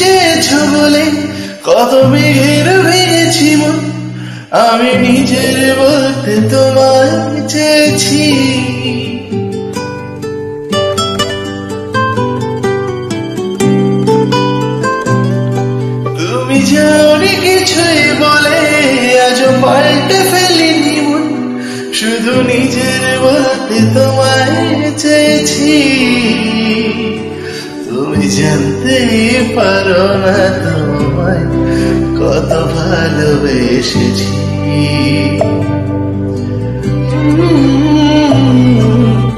চেয়েছো বলে কত মেঘের ভেঙেছি মন, আমি নিজের বলতে তোমায় চেয়েছি। তুমি যাওনি কিছুই বলে আজও পাল্টে ফেলিনি মন, শুধু নিজের বলতে তোমায় চেয়েছি। তুমি জানতেই পারো না তোমায় কত ভালোবেসেছি।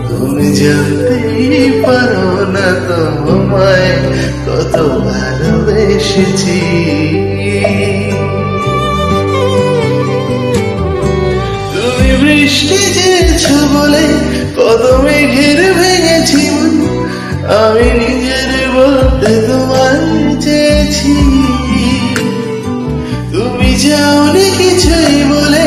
তুমি জানতেই পারো না তোমায় কত ভালোবেসেছি। তুমি বৃষ্টি চেয়েছো বলে কত মেঘের ভেঙেছি মন, আমি নিজের বলতে তোমায় চেয়েছি। তুমি যাওনি কিছুই বলে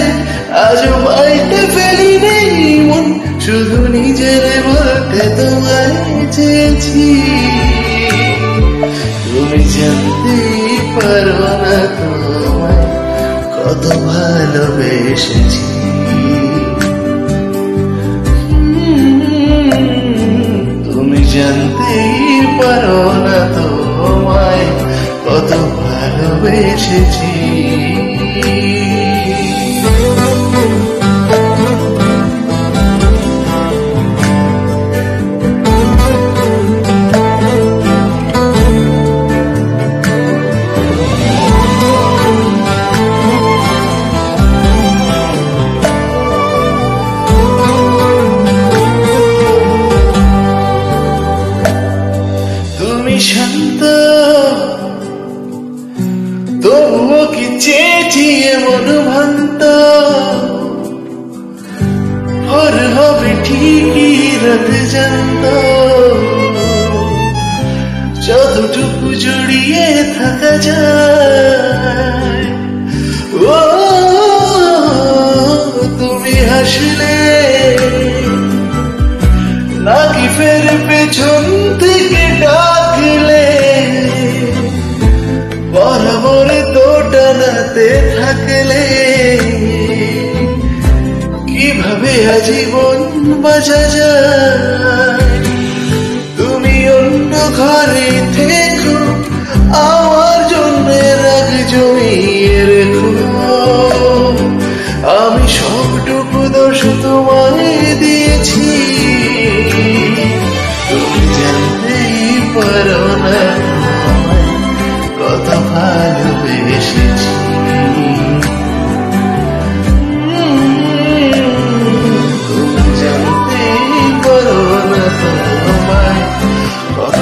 আজও পাল্টে ফেলি নেই মন, শুধু নিজের বলতে তোমায় চেয়েছি। তুমি জানতেই পারো না তোমায় কত ভালোবেসেছি। তুমি জানতেই পারো না তোমায় কত ভালোবেসেছি। শান্ত তবুও কি চেয়েছি এমন ভ্রান্ত, ভোর হবে ঠিকই রাত জানত, যতটুকু জড়িয়ে থাকা যায়। ও তুমি হাসলে নাকি ফের পেছন থেকে ডাকলে, বরাবর তো টানাতে থাকলে কিভাবে আজীবন বাঁচা যায়। তুমি অন্য ঘরে থেকো, আমার জন্য রাগ জমিয়ে রেখো, আমি সবটুকু দোষ তোমায় দিয়েছি। তুমি জানতেই পারো না কত ভালোবেসেছি। তুমি জানতেই পারো না তোমায় কত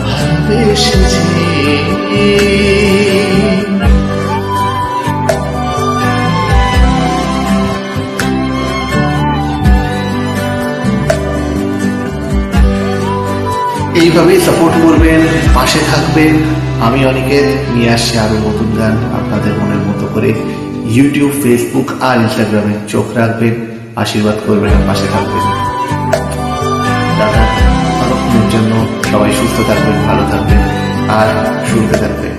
ভালোবেসেছি। এইভাবেই সাপোর্ট করবেন, পাশে থাকবেন। আমি অনিকেত নিয়ে আসছি আরো নতুন গান আপনাদের মনের মতো করে। ইউটিউব, ফেসবুক আর ইনস্টাগ্রামে চোখ রাখবেন, আশীর্বাদ করবেন আর পাশে থাকবেন। ততক্ষণের জন্য সবাই সুস্থ থাকবেন, ভালো থাকবেন আর শুনতে থাকবেন।